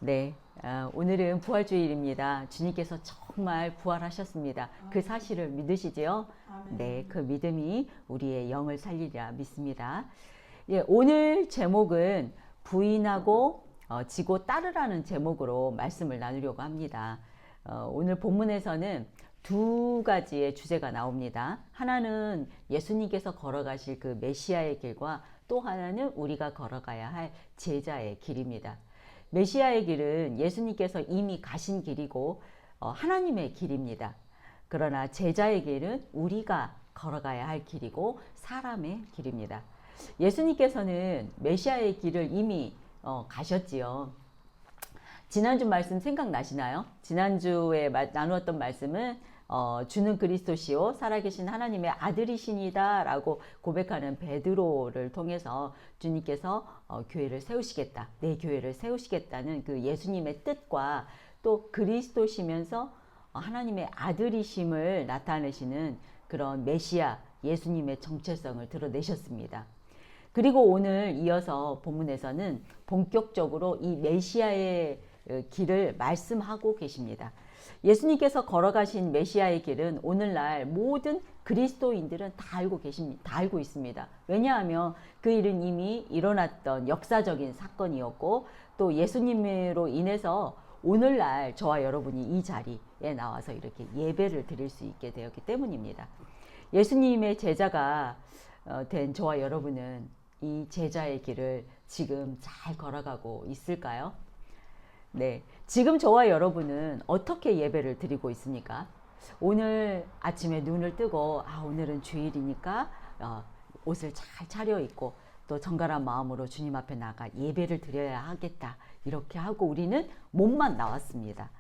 네, 오늘은 부활주일입니다. 주님께서 정말 부활하셨습니다. 그 사실을 믿으시지요? 네, 그 믿음이 우리의 영을 살리리라 믿습니다. 예, 오늘 제목은 부인하고 지고 따르라는 제목으로 말씀을 나누려고 합니다. 오늘 본문에서는 두 가지의 주제가 나옵니다. 하나는 예수님께서 걸어가실 그 메시아의 길과 또 하나는 우리가 걸어가야 할 제자의 길입니다. 메시아의 길은 예수님께서 이미 가신 길이고 하나님의 길입니다. 그러나 제자의 길은 우리가 걸어가야 할 길이고 사람의 길입니다. 예수님께서는 메시아의 길을 이미 가셨지요. 지난주 말씀 생각나시나요? 지난주에 나누었던 말씀은 주는 그리스도시요 살아계신 하나님의 아들이시니다 라고 고백하는 베드로를 통해서 주님께서 교회를 세우시겠다, 내 교회를 세우시겠다는 그 예수님의 뜻과 또 그리스도시면서 하나님의 아들이심을 나타내시는 그런 메시아 예수님의 정체성을 드러내셨습니다. 그리고 오늘 이어서 본문에서는 본격적으로 이 메시아의 길을 말씀하고 계십니다. 예수님께서 걸어가신 메시아의 길은 오늘날 모든 그리스도인들은 다 알고 계십니다. 다 알고 있습니다. 왜냐하면 그 일은 이미 일어났던 역사적인 사건이었고 또 예수님으로 인해서 오늘날 저와 여러분이 이 자리에 나와서 이렇게 예배를 드릴 수 있게 되었기 때문입니다. 예수님의 제자가 된 저와 여러분은 이 제자의 길을 지금 잘 걸어가고 있을까요? 네, 지금 저와 여러분은 어떻게 예배를 드리고 있습니까? 오늘 아침에 눈을 뜨고 오늘은 주일이니까 옷을 잘 차려입고 또 정갈한 마음으로 주님 앞에 나가 예배를 드려야 하겠다 이렇게 하고 우리는 몸만 나왔습니다.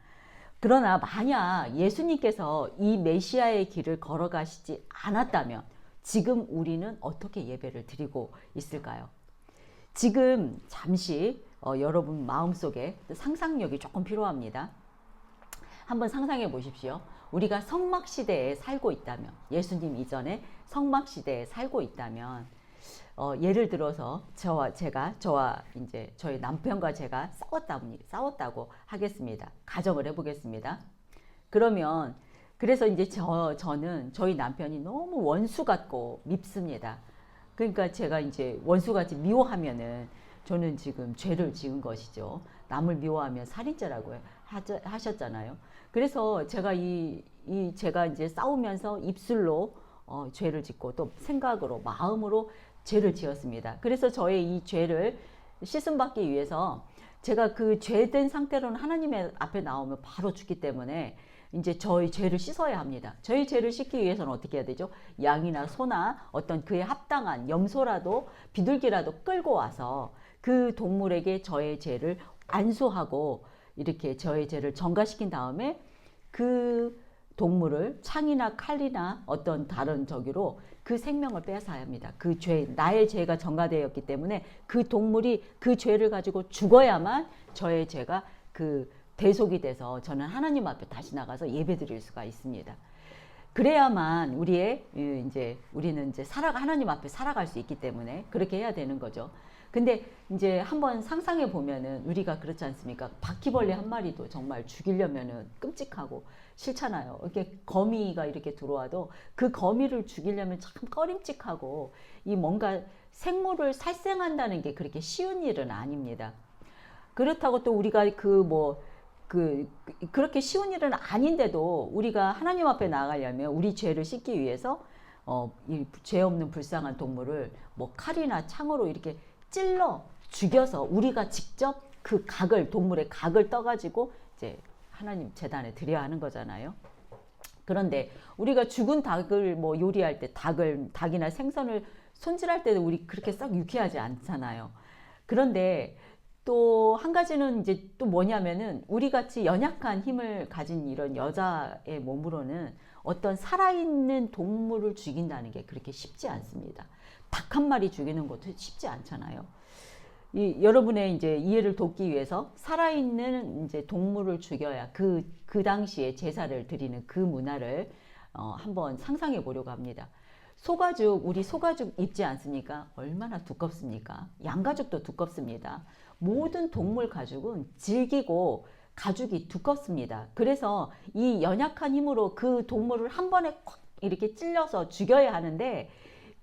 그러나 만약 예수님께서 이 메시아의 길을 걸어가시지 않았다면 지금 우리는 어떻게 예배를 드리고 있을까요? 지금 잠시 여러분 마음속에 상상력이 조금 필요합니다. 한번 상상해 보십시오. 우리가 성막시대에 살고 있다면, 예수님 이전에 성막시대에 살고 있다면, 예를 들어서 저와 이제 저희 남편과 제가 싸웠다고 하겠습니다. 가정을 해보겠습니다. 그러면 그래서 이제 저는 저희 남편이 너무 원수 같고 밉습니다. 그러니까 제가 이제 원수같이 미워하면은 저는 지금 죄를 지은 것이죠. 남을 미워하면 살인죄라고 하셨잖아요. 그래서 제가 제가 이제 싸우면서 입술로 죄를 짓고 또 생각으로 마음으로 죄를 지었습니다. 그래서 저의 이 죄를 씻음 받기 위해서 제가 그 죄된 상태로는 하나님의 앞에 나오면 바로 죽기 때문에 이제 저희 죄를 씻어야 합니다. 저희 죄를 씻기 위해서는 어떻게 해야 되죠? 양이나 소나 어떤 그에 합당한 염소라도 비둘기라도 끌고 와서 그 동물에게 저의 죄를 안수하고 이렇게 저의 죄를 전가시킨 다음에 그 동물을 창이나 칼이나 어떤 다른 저기로 그 생명을 빼앗아야 합니다. 그 나의 죄가 전가되었기 때문에 그 동물이 그 죄를 가지고 죽어야만 저의 죄가 그 대속이 돼서 저는 하나님 앞에 다시 나가서 예배 드릴 수가 있습니다. 그래야만 우리는 이제 하나님 앞에 살아갈 수 있기 때문에 그렇게 해야 되는 거죠. 근데 이제 한번 상상해 보면은 우리가 그렇지 않습니까? 바퀴벌레 한 마리도 정말 죽이려면은 끔찍하고 싫잖아요. 이렇게 거미가 이렇게 들어와도 그 거미를 죽이려면 참 꺼림칙하고 이 뭔가 생물을 살생한다는 게 그렇게 쉬운 일은 아닙니다. 그렇다고 또 우리가 그렇게 쉬운 일은 아닌데도 우리가 하나님 앞에 나가려면 우리 죄를 씻기 위해서 이 죄 없는 불쌍한 동물을 뭐 칼이나 창으로 이렇게 찔러 죽여서 우리가 직접 그 동물의 각을 떠가지고 이제 하나님 제단에 드려야 하는 거잖아요. 그런데 우리가 죽은 닭을 뭐 요리할 때 닭이나 생선을 손질할 때도 우리 그렇게 썩 유쾌하지 않잖아요. 그런데 또 한 가지는 이제 또 뭐냐면은 우리 같이 연약한 힘을 가진 이런 여자의 몸으로는 어떤 살아있는 동물을 죽인다는 게 그렇게 쉽지 않습니다. 닭 한 마리 죽이는 것도 쉽지 않잖아요. 여러분의 이제 이해를 돕기 위해서 살아있는 이제 동물을 죽여야 그 당시에 제사를 드리는 그 문화를 한번 상상해 보려고 합니다. 소가죽, 우리 소가죽 입지 않습니까? 얼마나 두껍습니까? 양가죽도 두껍습니다. 모든 동물 가죽은 질기고 가죽이 두껍습니다. 그래서 이 연약한 힘으로 그 동물을 한 번에 콱 이렇게 찔러서 죽여야 하는데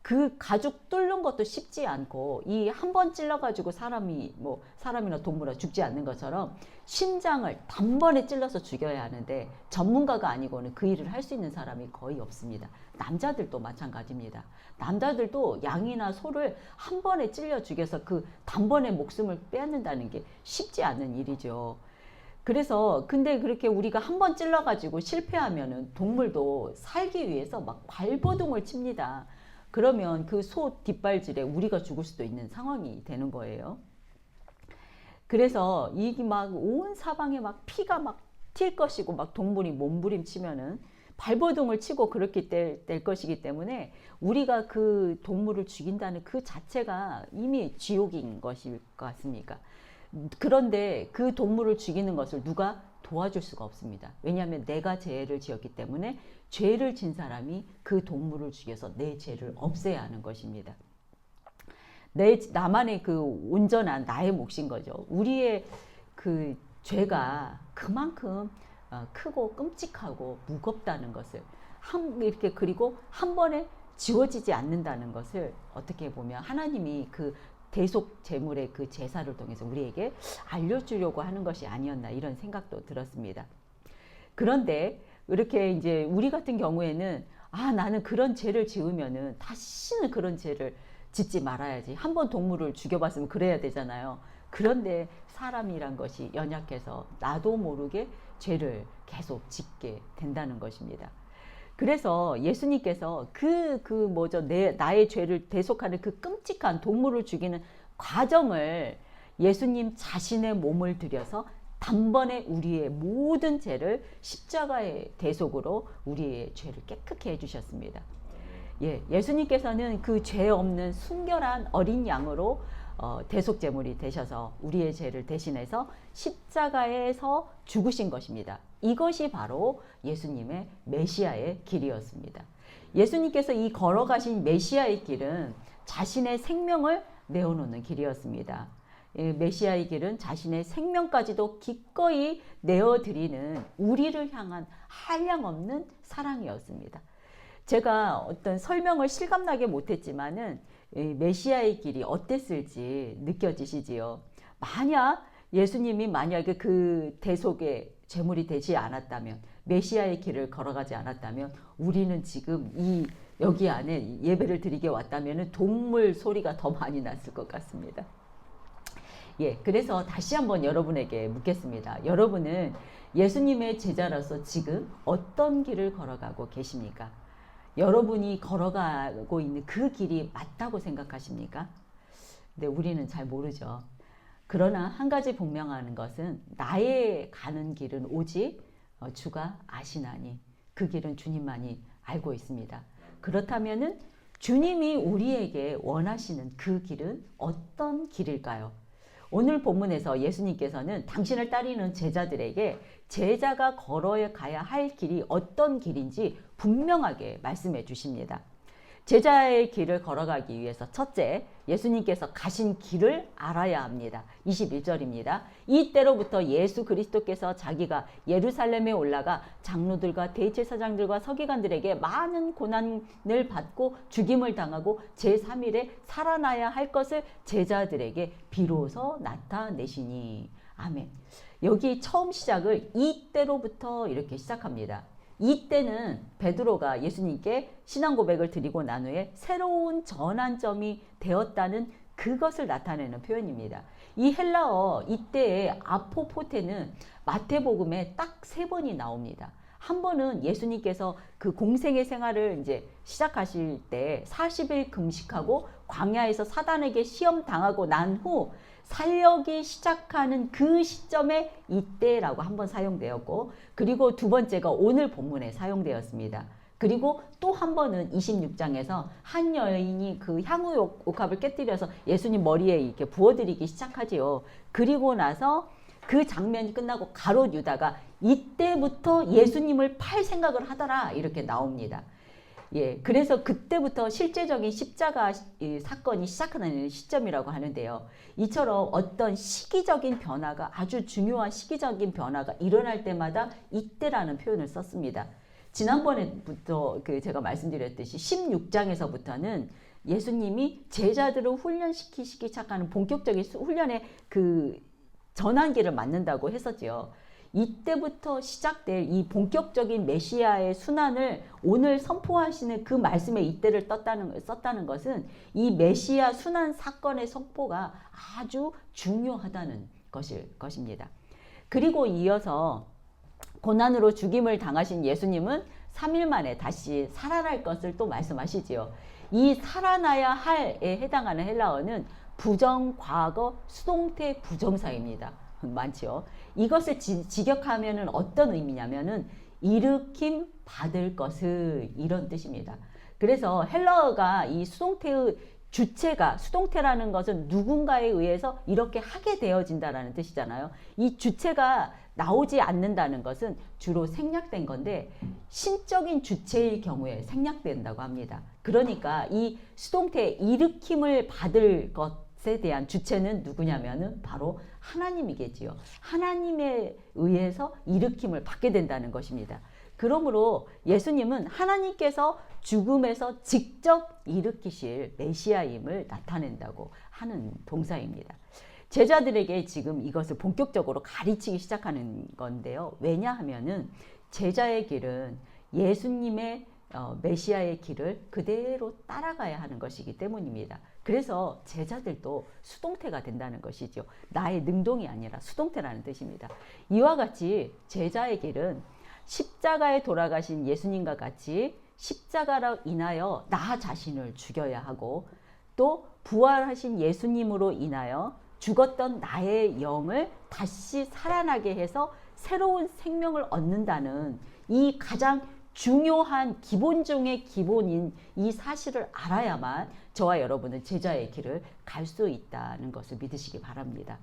그 가죽 뚫는 것도 쉽지 않고 이 한 번 찔러가지고 사람이나 동물이 죽지 않는 것처럼 심장을 단번에 찔러서 죽여야 하는데 전문가가 아니고는 그 일을 할 수 있는 사람이 거의 없습니다. 남자들도 마찬가지입니다. 남자들도 양이나 소를 한 번에 찔려 죽여서 그 단번에 목숨을 빼앗는다는 게 쉽지 않은 일이죠. 그래서 근데 그렇게 우리가 한 번 찔러가지고 실패하면은 동물도 살기 위해서 막 발버둥을 칩니다. 그러면 그 소 뒷발질에 우리가 죽을 수도 있는 상황이 되는 거예요. 그래서 이게 막 온 사방에 막 피가 막 튈 것이고 막 동물이 몸부림치면은 발버둥을 치고 그렇게 될 것이기 때문에 우리가 그 동물을 죽인다는 그 자체가 이미 지옥인 것일 것 같습니까? 그런데 그 동물을 죽이는 것을 누가 도와줄 수가 없습니다. 왜냐하면 내가 죄를 지었기 때문에 죄를 진 사람이 그 동물을 죽여서 내 죄를 없애야 하는 것입니다. 나만의 그 온전한 나의 몫인 거죠. 우리의 그 죄가 그만큼 크고 끔찍하고 무겁다는 것을 이렇게 그리고 한 번에 지워지지 않는다는 것을 어떻게 보면 하나님이 그 대속 제물의 그 제사를 통해서 우리에게 알려주려고 하는 것이 아니었나 이런 생각도 들었습니다. 그런데 이렇게 이제 우리 같은 경우에는 나는 그런 죄를 지으면은 다시는 그런 죄를 짓지 말아야지. 한 번 동물을 죽여봤으면 그래야 되잖아요. 그런데 사람이란 것이 연약해서 나도 모르게 죄를 계속 짓게 된다는 것입니다. 그래서 예수님께서 나의 죄를 대속하는 그 끔찍한 동물을 죽이는 과정을 예수님 자신의 몸을 들여서 단번에 우리의 모든 죄를 십자가의 대속으로 우리의 죄를 깨끗게 해주셨습니다. 예수님께서는 그 죄 없는 순결한 어린 양으로 대속제물이 되셔서 우리의 죄를 대신해서 십자가에서 죽으신 것입니다. 이것이 바로 예수님의 메시아의 길이었습니다. 예수님께서 이 걸어가신 메시아의 길은 자신의 생명을 내어놓는 길이었습니다. 메시아의 길은 자신의 생명까지도 기꺼이 내어드리는 우리를 향한 한량없는 사랑이었습니다. 제가 어떤 설명을 실감나게 못했지만은 메시아의 길이 어땠을지 느껴지시지요. 예수님이 만약에 그 대속의 제물이 되지 않았다면, 메시아의 길을 걸어가지 않았다면 우리는 지금 여기 안에 예배를 드리게 왔다면 동물 소리가 더 많이 났을 것 같습니다. 그래서 다시 한번 여러분에게 묻겠습니다. 여러분은 예수님의 제자로서 지금 어떤 길을 걸어가고 계십니까? 여러분이 걸어가고 있는 그 길이 맞다고 생각하십니까? 근데 우리는 잘 모르죠. 그러나 한 가지 분명한 것은 나의 가는 길은 오직 주가 아시나니 그 길은 주님만이 알고 있습니다. 그렇다면은 주님이 우리에게 원하시는 그 길은 어떤 길일까요? 오늘 본문에서 예수님께서는 당신을 따르는 제자들에게 제자가 걸어가야 할 길이 어떤 길인지 분명하게 말씀해 주십니다. 제자의 길을 걸어가기 위해서 첫째, 예수님께서 가신 길을 알아야 합니다. 21절입니다. 이때로부터 예수 그리스도께서 자기가 예루살렘에 올라가 장로들과 대제사장들과 서기관들에게 많은 고난을 받고 죽임을 당하고 제3일에 살아나야 할 것을 제자들에게 비로소 나타내시니. 아멘. 여기 처음 시작을 이때로부터 이렇게 시작합니다. 이때는 베드로가 예수님께 신앙 고백을 드리고 난 후에 새로운 전환점이 되었다는 그것을 나타내는 표현입니다. 이 헬라어 이때의 아포포테는 마태복음에 딱 3번이 나옵니다. 한 번은 예수님께서 그 공생의 생활을 이제 시작하실 때 40일 금식하고 광야에서 사단에게 시험 당하고 난 후 사역이 시작하는 그 시점에 이때라고 한번 사용되었고, 그리고 두 번째가 오늘 본문에 사용되었습니다. 그리고 또 한 번은 26장에서 한 여인이 그 향유 옥합을 깨뜨려서 예수님 머리에 이렇게 부어드리기 시작하지요. 그리고 나서 그 장면이 끝나고 가롯 유다가 이때부터 예수님을 팔 생각을 하더라 이렇게 나옵니다. 예, 그래서 그때부터 실제적인 십자가 사건이 시작하는 시점이라고 하는데요. 이처럼 어떤 시기적인 변화가 아주 중요한 시기적인 변화가 일어날 때마다 이때라는 표현을 썼습니다. 지난번에부터 제가 말씀드렸듯이 16장에서부터는 예수님이 제자들을 훈련시키기 시작하는 본격적인 훈련의 전환기를 맞는다고 했었죠. 이때부터 시작될 이 본격적인 메시아의 순환을 오늘 선포하시는 그 말씀의 이때를 썼다는 것은 이 메시아 순환 사건의 선포가 아주 중요하다는 것입니다. 그리고 이어서 고난으로 죽임을 당하신 예수님은 3일 만에 다시 살아날 것을 또 말씀하시지요. 이 살아나야 할에 해당하는 헬라어는 부정, 과거, 수동태 부정사입니다. 많죠. 이것을 직역하면은 어떤 의미냐면은 일으킴 받을 것을 이런 뜻입니다. 그래서 헬라어가 이 수동태의 주체가 수동태라는 것은 누군가에 의해서 이렇게 하게 되어진다라는 뜻이잖아요. 이 주체가 나오지 않는다는 것은 주로 생략된 건데 신적인 주체일 경우에 생략된다고 합니다. 그러니까 이 수동태 일으킴을 받을 것에 대한 주체는 누구냐면은 바로 하나님이겠지요. 하나님에 의해서 일으킴을 받게 된다는 것입니다. 그러므로 예수님은 하나님께서 죽음에서 직접 일으키실 메시아임을 나타낸다고 하는 동사입니다. 제자들에게 지금 이것을 본격적으로 가르치기 시작하는 건데요. 왜냐하면은 제자의 길은 예수님의 메시아의 길을 그대로 따라가야 하는 것이기 때문입니다. 그래서 제자들도 수동태가 된다는 것이죠. 나의 능동이 아니라 수동태라는 뜻입니다. 이와 같이 제자의 길은 십자가에 돌아가신 예수님과 같이 십자가로 인하여 나 자신을 죽여야 하고 또 부활하신 예수님으로 인하여 죽었던 나의 영을 다시 살아나게 해서 새로운 생명을 얻는다는 이 가장 중요한 기본 중의 기본인 이 사실을 알아야만 저와 여러분은 제자의 길을 갈 수 있다는 것을 믿으시기 바랍니다.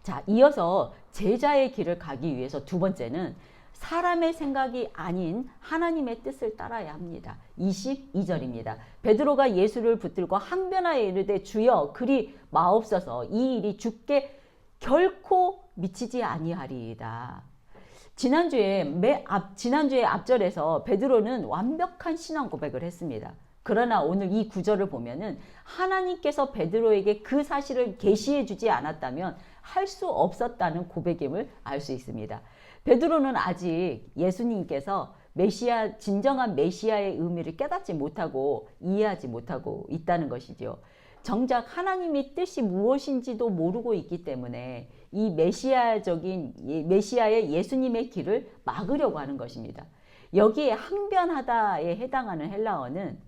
자, 이어서 제자의 길을 가기 위해서 두 번째는 사람의 생각이 아닌 하나님의 뜻을 따라야 합니다. 22절입니다. 베드로가 예수를 붙들고 항변하여 이르되 주여 그리 마옵소서 이 일이 주께 결코 미치지 아니하리이다. 지난주에 앞절에서 베드로는 완벽한 신앙 고백을 했습니다. 그러나 오늘 이 구절을 보면은 하나님께서 베드로에게 그 사실을 계시해 주지 않았다면 할 수 없었다는 고백임을 알 수 있습니다. 베드로는 아직 예수님께서 진정한 메시아의 의미를 깨닫지 못하고 이해하지 못하고 있다는 것이죠. 정작 하나님의 뜻이 무엇인지도 모르고 있기 때문에 이 메시아의 예수님의 길을 막으려고 하는 것입니다. 여기에 항변하다에 해당하는 헬라어는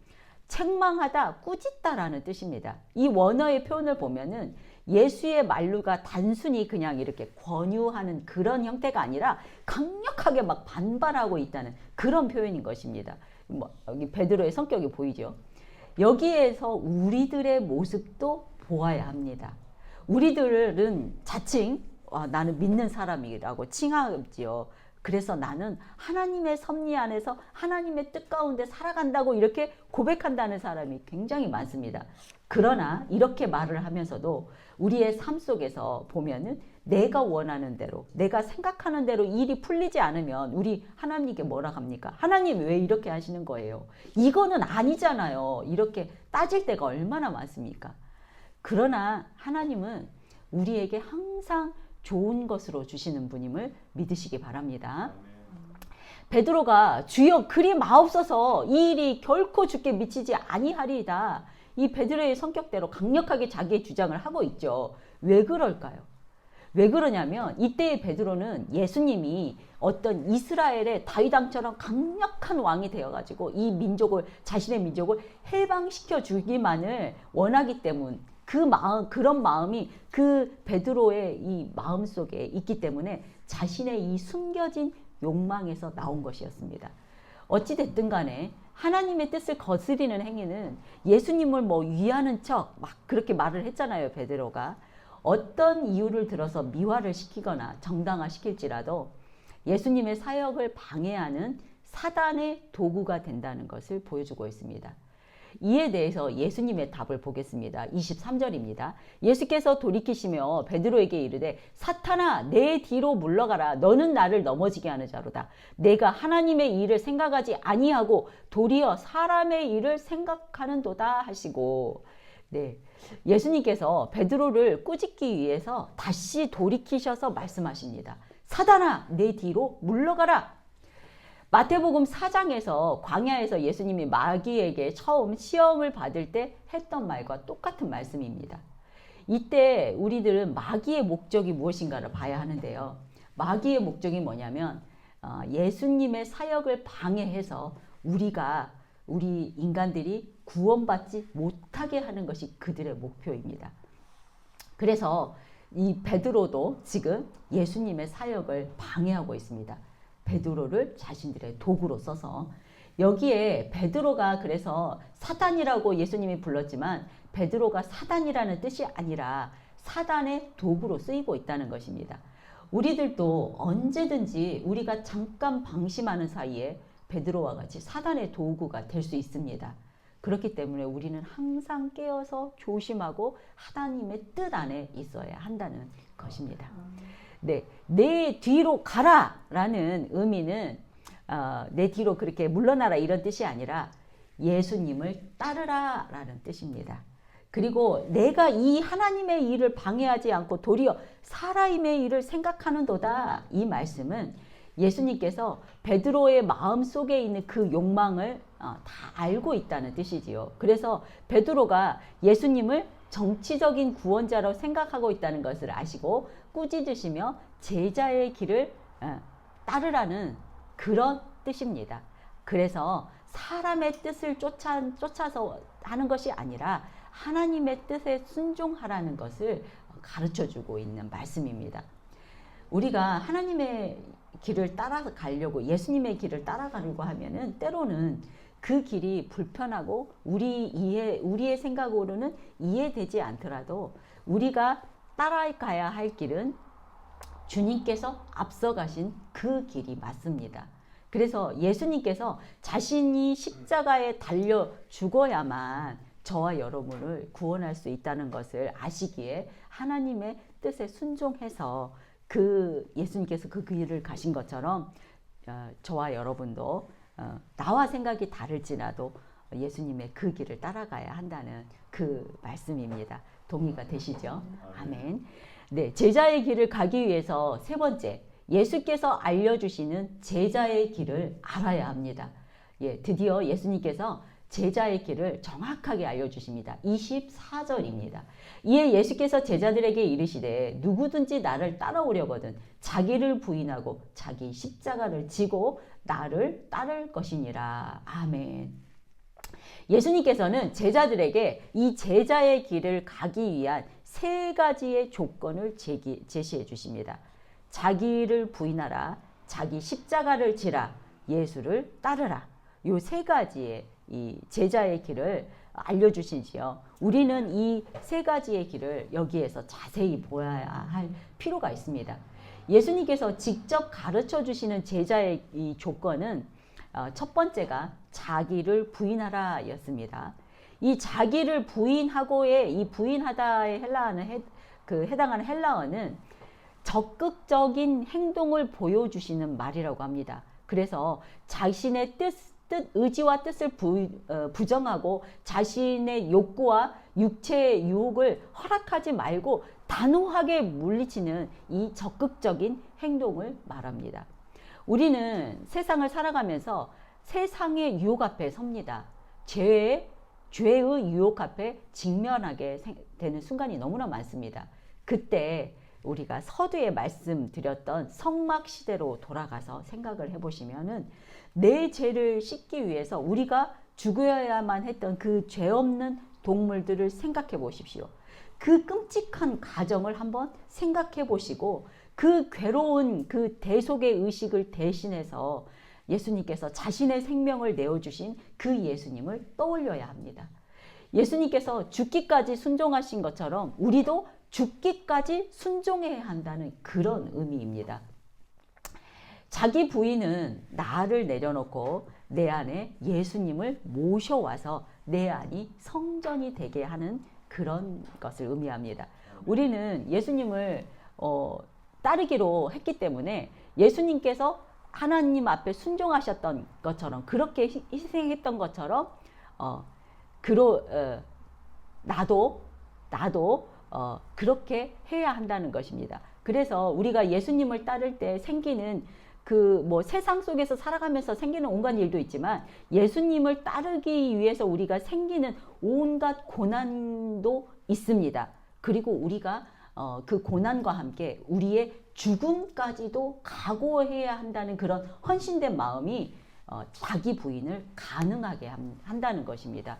책망하다, 꾸짖다라는 뜻입니다. 이 원어의 표현을 보면은 예수의 말루가 단순히 그냥 이렇게 권유하는 그런 형태가 아니라 강력하게 막 반발하고 있다는 그런 표현인 것입니다. 여기 베드로의 성격이 보이죠. 여기에서 우리들의 모습도 보아야 합니다. 우리들은 자칭 나는 믿는 사람이라고 칭하지요. 그래서 나는 하나님의 섭리 안에서 하나님의 뜻 가운데 살아간다고 이렇게 고백한다는 사람이 굉장히 많습니다. 그러나 이렇게 말을 하면서도 우리의 삶 속에서 보면은 내가 원하는 대로 내가 생각하는 대로 일이 풀리지 않으면 우리 하나님께 뭐라 합니까? 하나님 왜 이렇게 하시는 거예요? 이거는 아니잖아요. 이렇게 따질 때가 얼마나 많습니까? 그러나 하나님은 우리에게 항상 좋은 것으로 주시는 분임을 믿으시기 바랍니다. 베드로가 주여 그리 마옵소서 이 일이 결코 주께 미치지 아니하리이다. 이 베드로의 성격대로 강력하게 자기의 주장을 하고 있죠. 왜 그럴까요? 왜 그러냐면 이때의 베드로는 예수님이 어떤 이스라엘의 다윗 왕처럼 강력한 왕이 되어가지고 이 민족을 자신의 민족을 해방시켜 주기만을 원하기 때문 그런 마음이 그 베드로의 이 마음 속에 있기 때문에 자신의 이 숨겨진 욕망에서 나온 것이었습니다. 어찌 됐든 간에 하나님의 뜻을 거스리는 행위는 예수님을 위하는 척 막 그렇게 말을 했잖아요. 베드로가 어떤 이유를 들어서 미화를 시키거나 정당화시킬지라도 예수님의 사역을 방해하는 사단의 도구가 된다는 것을 보여주고 있습니다. 이에 대해서 예수님의 답을 보겠습니다. 23절입니다. 예수께서 돌이키시며 베드로에게 이르되 사탄아 내 뒤로 물러가라. 너는 나를 넘어지게 하는 자로다. 내가 하나님의 일을 생각하지 아니하고 도리어 사람의 일을 생각하는도다 하시고, 네, 예수님께서 베드로를 꾸짖기 위해서 다시 돌이키셔서 말씀하십니다. 사단아 내 뒤로 물러가라. 마태복음 4장에서 광야에서 예수님이 마귀에게 처음 시험을 받을 때 했던 말과 똑같은 말씀입니다. 이때 우리들은 마귀의 목적이 무엇인가를 봐야 하는데요. 마귀의 목적이 뭐냐면 예수님의 사역을 방해해서 우리 인간들이 구원받지 못하게 하는 것이 그들의 목표입니다. 그래서 이 베드로도 지금 예수님의 사역을 방해하고 있습니다. 베드로를 자신들의 도구로 써서, 여기에 베드로가 그래서 사단이라고 예수님이 불렀지만 베드로가 사단이라는 뜻이 아니라 사단의 도구로 쓰이고 있다는 것입니다. 우리들도 언제든지 우리가 잠깐 방심하는 사이에 베드로와 같이 사단의 도구가 될 수 있습니다. 그렇기 때문에 우리는 항상 깨어서 조심하고 하나님의 뜻 안에 있어야 한다는 것입니다. 네, 내 뒤로 가라 라는 의미는 내 뒤로 그렇게 물러나라 이런 뜻이 아니라 예수님을 따르라 라는 뜻입니다. 그리고 내가 이 하나님의 일을 방해하지 않고 도리어 사람의 일을 생각하는도다, 이 말씀은 예수님께서 베드로의 마음속에 있는 그 욕망을 다 알고 있다는 뜻이지요. 그래서 베드로가 예수님을 정치적인 구원자로 생각하고 있다는 것을 아시고 꾸짖으시며 제자의 길을 따르라는 그런 뜻입니다. 그래서 사람의 뜻을 쫓아서 하는 것이 아니라 하나님의 뜻에 순종하라는 것을 가르쳐주고 있는 말씀입니다. 우리가 하나님의 길을 따라가려고, 예수님의 길을 따라가려고 하면은 때로는 그 길이 불편하고 우리의 생각으로는 이해되지 않더라도 우리가 따라가야 할 길은 주님께서 앞서가신 그 길이 맞습니다. 그래서 예수님께서 자신이 십자가에 달려 죽어야만 저와 여러분을 구원할 수 있다는 것을 아시기에 하나님의 뜻에 순종해서 예수님께서 그 길을 가신 것처럼 저와 여러분도 나와 생각이 다를지라도 예수님의 그 길을 따라가야 한다는 그 말씀입니다. 동의가 되시죠? 아멘. 네, 제자의 길을 가기 위해서 세 번째, 예수께서 알려주시는 제자의 길을 알아야 합니다. 예, 드디어 예수님께서 제자의 길을 정확하게 알려주십니다. 24절입니다. 이에 예수께서 제자들에게 이르시되 누구든지 나를 따라오려거든 자기를 부인하고 자기 십자가를 지고 나를 따를 것이니라. 아멘. 예수님께서는 제자들에게 이 제자의 길을 가기 위한 세 가지의 조건을 제시해 주십니다. 자기를 부인하라, 자기 십자가를 지라, 예수를 따르라. 이 세 가지의 이 제자의 길을 알려주시지요. 우리는 이 세 가지의 길을 여기에서 자세히 보아야 할 필요가 있습니다. 예수님께서 직접 가르쳐 주시는 제자의 이 조건은 첫 번째가 자기를 부인하라 였습니다. 이 자기를 부인하고의 이 부인하다에 해당하는 헬라어는 적극적인 행동을 보여주시는 말이라고 합니다. 그래서 자신의 의지와 뜻을 부정하고 자신의 욕구와 육체의 유혹을 허락하지 말고 단호하게 물리치는 이 적극적인 행동을 말합니다. 우리는 세상을 살아가면서 세상의 유혹 앞에 섭니다. 죄의 유혹 앞에 직면하게 되는 순간이 너무나 많습니다. 그때 우리가 서두에 말씀드렸던 성막 시대로 돌아가서 생각을 해보시면은 내 죄를 씻기 위해서 우리가 죽어야만 했던 그 죄 없는 동물들을 생각해 보십시오. 그 끔찍한 가정을 한번 생각해 보시고 그 괴로운 그 대속의 의식을 대신해서 예수님께서 자신의 생명을 내어주신 그 예수님을 떠올려야 합니다. 예수님께서 죽기까지 순종하신 것처럼 우리도 죽기까지 순종해야 한다는 그런 의미입니다. 자기 부인은 나를 내려놓고 내 안에 예수님을 모셔와서 내 안이 성전이 되게 하는 그런 것을 의미합니다. 우리는 예수님을 따르기로 했기 때문에 예수님께서 하나님 앞에 순종하셨던 것처럼 그렇게 희생했던 것처럼 나도 그렇게 해야 한다는 것입니다. 그래서 우리가 예수님을 따를 때 생기는 세상 속에서 살아가면서 생기는 온갖 일도 있지만 예수님을 따르기 위해서 우리가 생기는 온갖 고난도 있습니다. 그리고 우리가 그 고난과 함께 우리의 죽음까지도 각오해야 한다는 그런 헌신된 마음이 자기 부인을 가능하게 한다는 것입니다.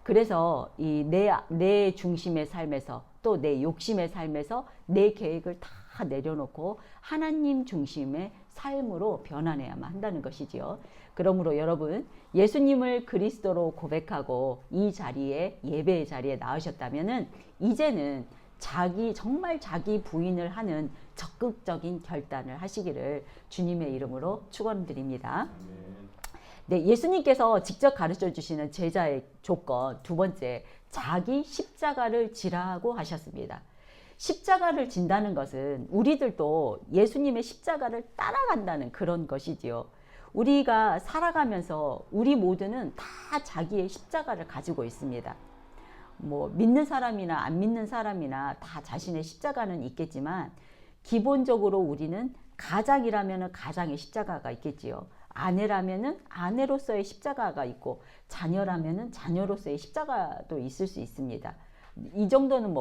그래서 내 중심의 삶에서 또 내 욕심의 삶에서 내 계획을 다 내려놓고 하나님 중심의 삶으로 변화해야만 한다는 것이지요. 그러므로 여러분 예수님을 그리스도로 고백하고 이 자리에 예배의 자리에 나오셨다면은 이제는 정말 자기 부인을 하는 적극적인 결단을 하시기를 주님의 이름으로 축원드립니다. 네, 예수님께서 직접 가르쳐 주시는 제자의 조건 두 번째, 자기 십자가를 지라고 하셨습니다. 십자가를 진다는 것은 우리들도 예수님의 십자가를 따라간다는 그런 것이지요. 우리가 살아가면서 우리 모두는 다 자기의 십자가를 가지고 있습니다. 믿는 사람이나 안 믿는 사람이나 다 자신의 십자가는 있겠지만 기본적으로 우리는 가장이라면 가장의 십자가가 있겠지요. 아내라면은 아내로서의 십자가가 있고 자녀라면은 자녀로서의 십자가도 있을 수 있습니다. 이 정도는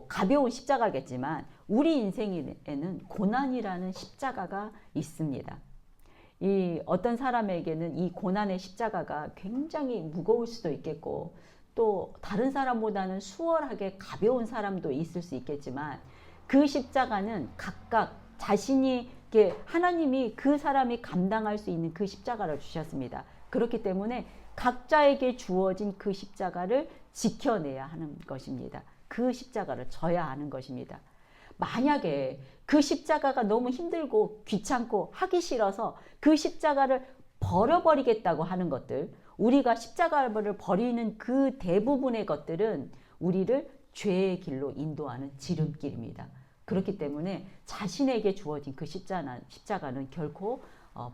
가벼운 십자가겠지만 우리 인생에는 고난이라는 십자가가 있습니다. 어떤 사람에게는 이 고난의 십자가가 굉장히 무거울 수도 있겠고 또 다른 사람보다는 수월하게 가벼운 사람도 있을 수 있겠지만 그 십자가는 각각 자신이 하나님이 그 사람이 감당할 수 있는 그 십자가를 주셨습니다. 그렇기 때문에 각자에게 주어진 그 십자가를 지켜내야 하는 것입니다. 그 십자가를 져야 하는 것입니다. 만약에 그 십자가가 너무 힘들고 귀찮고 하기 싫어서 그 십자가를 버려버리겠다고 하는 것들, 우리가 십자가를 버리는 그 대부분의 것들은 우리를 죄의 길로 인도하는 지름길입니다. 그렇기 때문에 자신에게 주어진 그 십자가는 결코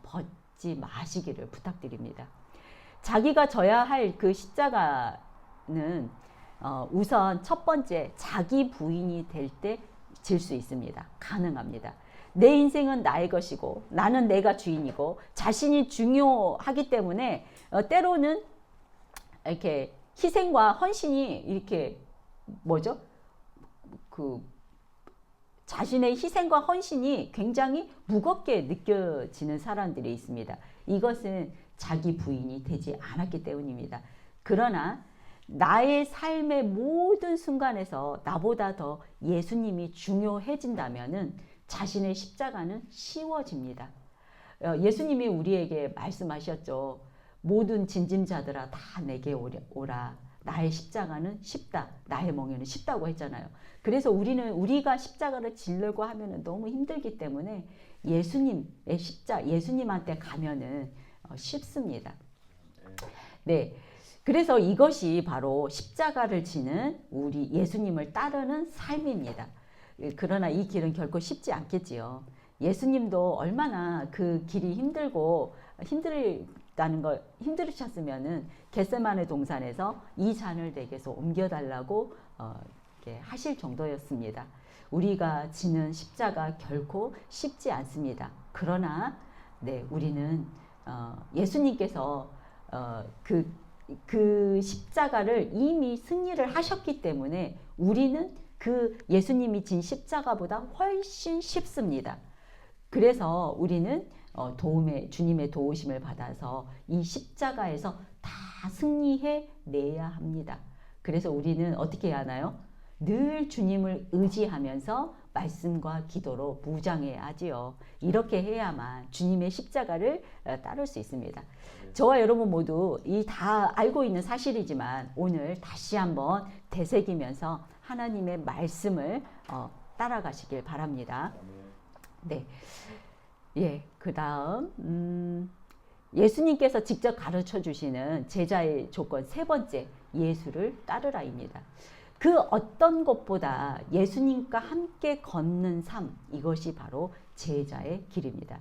벗지 마시기를 부탁드립니다. 자기가 져야 할 그 십자가는 우선 첫 번째 자기 부인이 될 때 질 수 있습니다. 가능합니다. 내 인생은 나의 것이고 나는 내가 주인이고 자신이 중요하기 때문에 때로는 이렇게 희생과 헌신이 이렇게 자신의 희생과 헌신이 굉장히 무겁게 느껴지는 사람들이 있습니다. 이것은 자기 부인이 되지 않았기 때문입니다. 그러나 나의 삶의 모든 순간에서 나보다 더 예수님이 중요해진다면은 자신의 십자가는 쉬워집니다. 예수님이 우리에게 말씀하셨죠. 모든 짐진자들아 다 내게 오라. 나의 십자가는 쉽다. 나의 멍에는 쉽다고 했잖아요. 그래서 우리가 십자가를 지려고 하면은 너무 힘들기 때문에 예수님한테 가면은 쉽습니다. 네. 그래서 이것이 바로 십자가를 지는 우리 예수님을 따르는 삶입니다. 그러나 이 길은 결코 쉽지 않겠지요. 예수님도 얼마나 그 길이 힘들으셨으면은 겟세마네 동산에서 이 잔을 내게서 옮겨달라고 하실 정도였습니다. 우리가 지는 십자가 결코 쉽지 않습니다. 그러나 우리는 예수님께서 그 십자가를 이미 승리를 하셨기 때문에 우리는 그 예수님이 진 십자가보다 훨씬 쉽습니다. 그래서 우리는 주님의 도우심을 받아서 이 십자가에서 다 승리해 내야 합니다. 그래서 우리는 어떻게 해야 하나요? 늘 주님을 의지하면서 말씀과 기도로 무장해야 하지요. 이렇게 해야만 주님의 십자가를 따를 수 있습니다. 저와 여러분 모두 다 알고 있는 사실이지만 오늘 다시 한번 되새기면서 하나님의 말씀을 따라가시길 바랍니다. 네. 예, 그 다음, 예수님께서 직접 가르쳐 주시는 제자의 조건 세 번째, 예수를 따르라입니다. 그 어떤 것보다 예수님과 함께 걷는 삶, 이것이 바로 제자의 길입니다.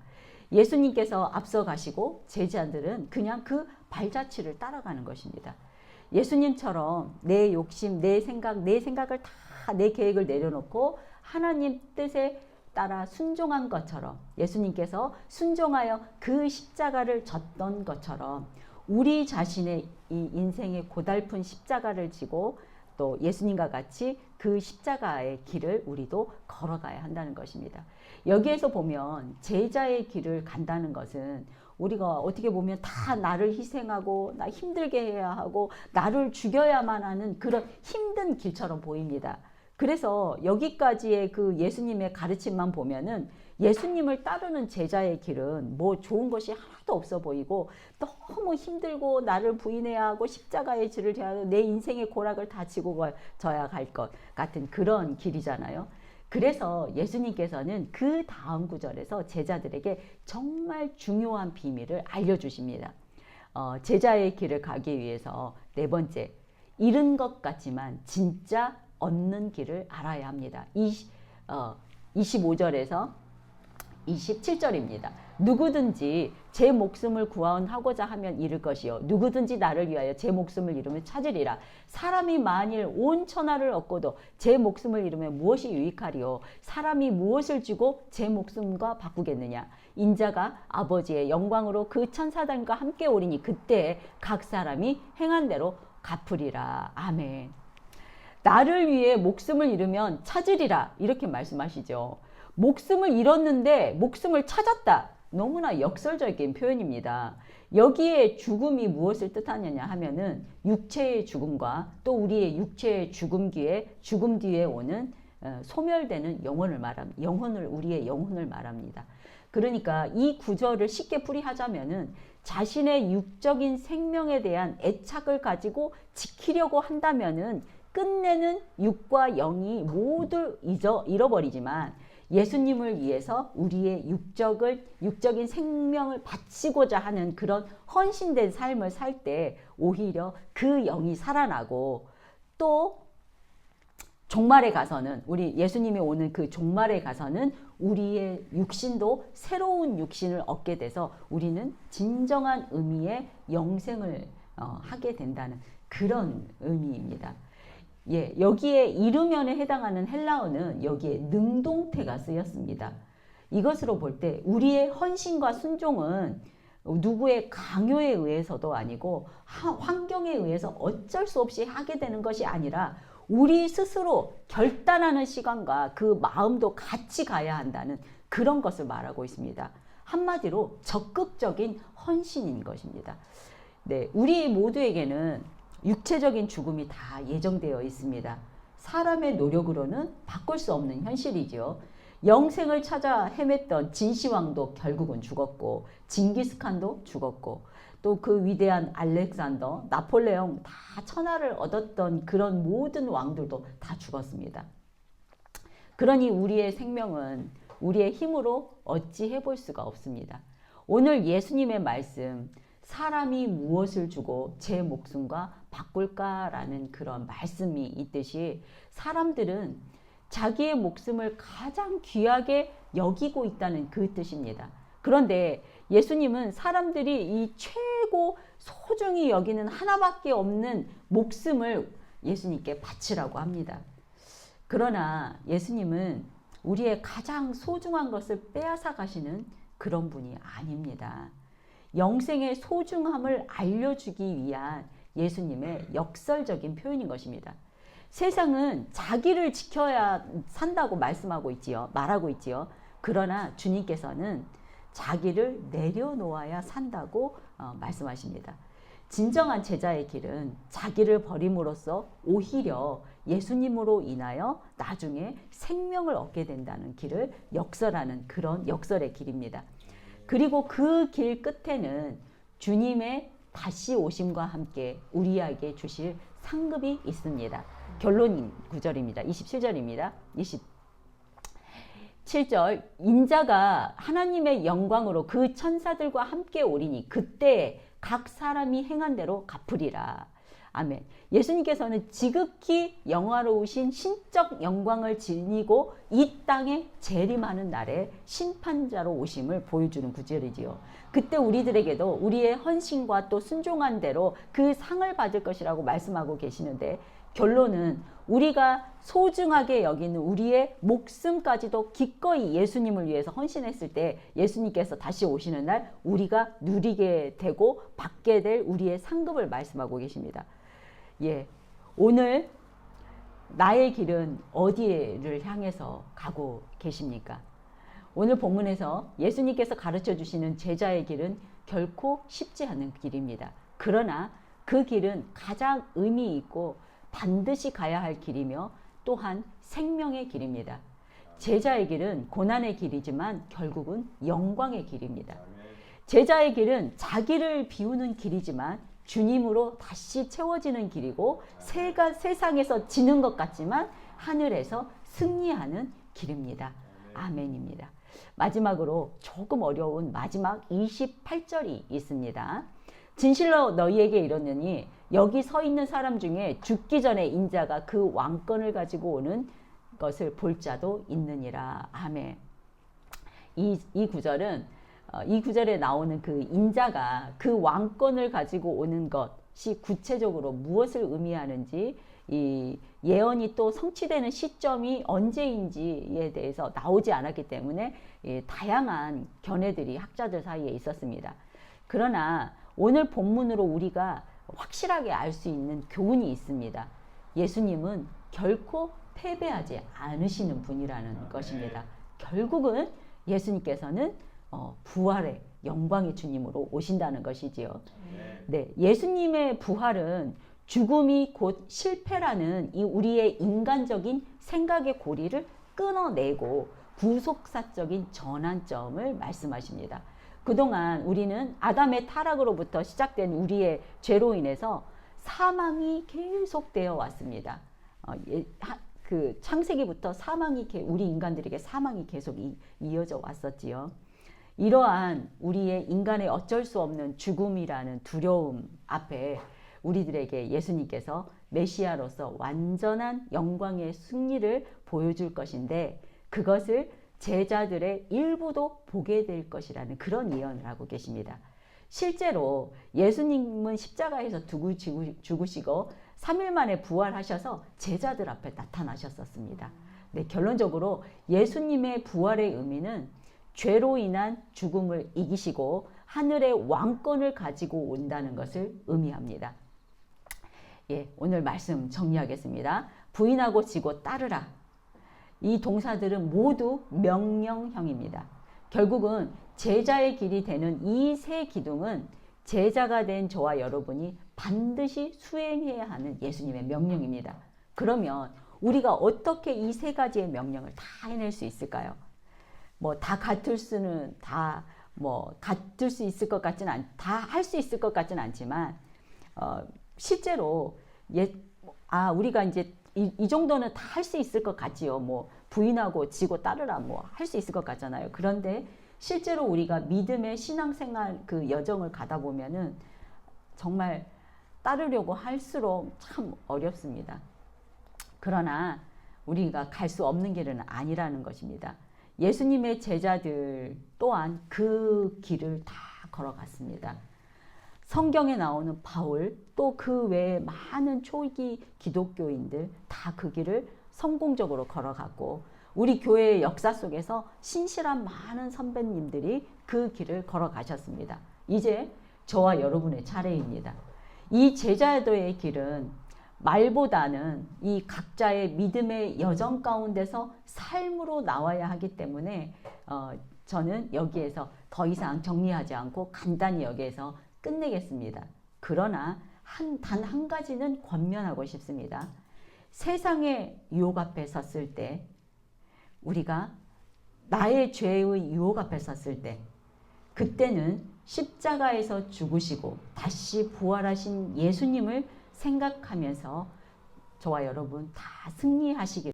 예수님께서 앞서 가시고 제자들은 그냥 그 발자취를 따라가는 것입니다. 예수님처럼 내 욕심, 내 생각을 다 내 계획을 내려놓고 하나님 뜻에 따라 순종한 것처럼 예수님께서 순종하여 그 십자가를 졌던 것처럼 우리 자신의 이 인생의 고달픈 십자가를 지고 또 예수님과 같이 그 십자가의 길을 우리도 걸어가야 한다는 것입니다. 여기에서 보면 제자의 길을 간다는 것은 우리가 어떻게 보면 다 나를 희생하고 나 힘들게 해야 하고 나를 죽여야만 하는 그런 힘든 길처럼 보입니다. 그래서 여기까지의 그 예수님의 가르침만 보면은 예수님을 따르는 제자의 길은 뭐 좋은 것이 하나도 없어 보이고 너무 힘들고 나를 부인해야 하고 십자가의 질을 져야 하고 내 인생의 고락을 다 지고 져야 할 것 같은 그런 길이잖아요. 그래서 예수님께서는 그 다음 구절에서 제자들에게 정말 중요한 비밀을 알려주십니다. 제자의 길을 가기 위해서 네 번째, 잃은 것 같지만 진짜 얻는 길을 알아야 합니다. 25절에서 27절입니다. 누구든지 제 목숨을 구원하고자 하면 잃을 것이요 누구든지 나를 위하여 제 목숨을 잃으면 찾으리라. 사람이 만일 온 천하를 얻고도 제 목숨을 잃으면 무엇이 유익하리요. 사람이 무엇을 주고 제 목숨과 바꾸겠느냐. 인자가 아버지의 영광으로 그 천사들과 함께 오리니 그때 각 사람이 행한 대로 갚으리라. 아멘. 나를 위해 목숨을 잃으면 찾으리라 이렇게 말씀하시죠. 목숨을 잃었는데 목숨을 찾았다. 너무나 역설적인 표현입니다. 여기에 죽음이 무엇을 뜻하느냐 하면은 육체의 죽음과 또 우리의 육체의 죽음 뒤에 오는 소멸되는 우리의 영혼을 말합니다. 그러니까 이 구절을 쉽게 풀이하자면은 자신의 육적인 생명에 대한 애착을 가지고 지키려고 한다면은 끝내는 육과 영이 모두 잃어버리지만 예수님을 위해서 우리의 육적인 생명을 바치고자 하는 그런 헌신된 삶을 살 때 오히려 그 영이 살아나고 또 종말에 가서는 우리 예수님이 오는 그 종말에 가서는 우리의 육신도 새로운 육신을 얻게 돼서 우리는 진정한 의미의 영생을 하게 된다는 그런 의미입니다. 예, 여기에 이르면에 해당하는 헬라어는 여기에 능동태가 쓰였습니다. 이것으로 볼 때 우리의 헌신과 순종은 누구의 강요에 의해서도 아니고 환경에 의해서 어쩔 수 없이 하게 되는 것이 아니라 우리 스스로 결단하는 시간과 그 마음도 같이 가야 한다는 그런 것을 말하고 있습니다. 한마디로 적극적인 헌신인 것입니다. 네, 우리 모두에게는 육체적인 죽음이 다 예정되어 있습니다. 사람의 노력으로는 바꿀 수 없는 현실이죠. 영생을 찾아 헤맸던 진시황도 결국은 죽었고 징기스칸도 죽었고 또 그 위대한 알렉산더, 나폴레옹 다 천하를 얻었던 그런 모든 왕들도 다 죽었습니다. 그러니 우리의 생명은 우리의 힘으로 어찌 해볼 수가 없습니다. 오늘 예수님의 말씀 사람이 무엇을 주고 제 목숨과 바꿀까라는 그런 말씀이 있듯이 사람들은 자기의 목숨을 가장 귀하게 여기고 있다는 그 뜻입니다. 그런데 예수님은 사람들이 이 최고 소중히 여기는 하나밖에 없는 목숨을 예수님께 바치라고 합니다. 그러나 예수님은 우리의 가장 소중한 것을 빼앗아 가시는 그런 분이 아닙니다. 영생의 소중함을 알려주기 위한 예수님의 역설적인 표현인 것입니다. 세상은 자기를 지켜야 산다고 말하고 있지요. 그러나 주님께서는 자기를 내려놓아야 산다고 말씀하십니다. 진정한 제자의 길은 자기를 버림으로써 오히려 예수님으로 인하여 나중에 생명을 얻게 된다는 길을 역설하는 그런 역설의 길입니다. 그리고 그 길 끝에는 주님의 다시 오심과 함께 우리에게 주실 상급이 있습니다. 결론인 구절입니다. 27절입니다. 7절 인자가 하나님의 영광으로 그 천사들과 함께 오리니 그때 각 사람이 행한 대로 갚으리라. 아멘. 예수님께서는 지극히 영화로우신 신적 영광을 지니고 이 땅에 재림하는 날에 심판자로 오심을 보여주는 구절이지요. 그때 우리들에게도 우리의 헌신과 또 순종한 대로 그 상을 받을 것이라고 말씀하고 계시는데, 결론은 우리가 소중하게 여기는 우리의 목숨까지도 기꺼이 예수님을 위해서 헌신했을 때 예수님께서 다시 오시는 날 우리가 누리게 되고 받게 될 우리의 상급을 말씀하고 계십니다. 예, 오늘 나의 길은 어디를 향해서 가고 계십니까? 오늘 본문에서 예수님께서 가르쳐 주시는 제자의 길은 결코 쉽지 않은 길입니다. 그러나 그 길은 가장 의미 있고 반드시 가야 할 길이며 또한 생명의 길입니다. 제자의 길은 고난의 길이지만 결국은 영광의 길입니다. 제자의 길은 자기를 비우는 길이지만 주님으로 다시 채워지는 길이고, 세상에서 지는 것 같지만 하늘에서 승리하는 길입니다. 아멘입니다. 마지막으로 조금 어려운 마지막 28절이 있습니다. 진실로 너희에게 이르노니 여기 서 있는 사람 중에 죽기 전에 인자가 그 왕권을 가지고 오는 것을 볼 자도 있느니라. 아멘. 이 구절은 이 구절에 나오는 그 인자가 그 왕권을 가지고 오는 것이 구체적으로 무엇을 의미하는지, 이 예언이 또 성취되는 시점이 언제인지에 대해서 나오지 않았기 때문에 다양한 견해들이 학자들 사이에 있었습니다. 그러나 오늘 본문으로 우리가 확실하게 알 수 있는 교훈이 있습니다. 예수님은 결코 패배하지 않으시는 분이라는 것입니다. 결국은 예수님께서는 부활의 영광의 주님으로 오신다는 것이지요. 네, 예수님의 부활은 죽음이 곧 실패라는 이 우리의 인간적인 생각의 고리를 끊어내고 구속사적인 전환점을 말씀하십니다. 그동안 우리는 아담의 타락으로부터 시작된 우리의 죄로 인해서 사망이 계속되어 왔습니다. 그 창세기부터 우리 인간들에게 사망이 계속 이어져 왔었지요. 이러한 우리의 인간의 어쩔 수 없는 죽음이라는 두려움 앞에 우리들에게 예수님께서 메시아로서 완전한 영광의 승리를 보여줄 것인데, 그것을 제자들의 일부도 보게 될 것이라는 그런 예언을 하고 계십니다. 실제로 예수님은 십자가에서 죽으시고 3일 만에 부활하셔서 제자들 앞에 나타나셨었습니다. 네, 결론적으로 예수님의 부활의 의미는 죄로 인한 죽음을 이기시고 하늘의 왕권을 가지고 온다는 것을 의미합니다. 예, 오늘 말씀 정리하겠습니다. 부인하고 지고 따르라. 이 동사들은 모두 명령형입니다. 결국은 제자의 길이 되는 이 세 기둥은 제자가 된 저와 여러분이 반드시 수행해야 하는 예수님의 명령입니다. 그러면 우리가 어떻게 이 세 가지의 명령을 다 해낼 수 있을까요? 다 같을 수 있을 것 같지는 다 할 수 있을 것 같지는 않지만 실제로 우리가 이제 이 정도는 다 할 수 있을 것 같지요. 부인하고 지고 따르라 할 수 있을 것 같잖아요. 그런데 실제로 우리가 믿음의 신앙생활 그 여정을 가다 보면은 정말 따르려고 할수록 참 어렵습니다. 그러나 우리가 갈 수 없는 길은 아니라는 것입니다. 예수님의 제자들 또한 그 길을 다 걸어갔습니다. 성경에 나오는 바울, 또 그 외에 많은 초기 기독교인들 다 그 길을 성공적으로 걸어갔고, 우리 교회의 역사 속에서 신실한 많은 선배님들이 그 길을 걸어가셨습니다. 이제 저와 여러분의 차례입니다. 이 제자도의 길은 말보다는 이 각자의 믿음의 여정 가운데서 삶으로 나와야 하기 때문에 저는 여기에서 더 이상 정리하지 않고 간단히 여기에서 끝내겠습니다. 그러나 단 한 가지는 권면하고 싶습니다. 세상의 유혹 앞에 섰을 때, 우리가 나의 죄의 유혹 앞에 섰을 때, 그때는 십자가에서 죽으시고 다시 부활하신 예수님을 생각하면서 저와 여러분 다 승리하시길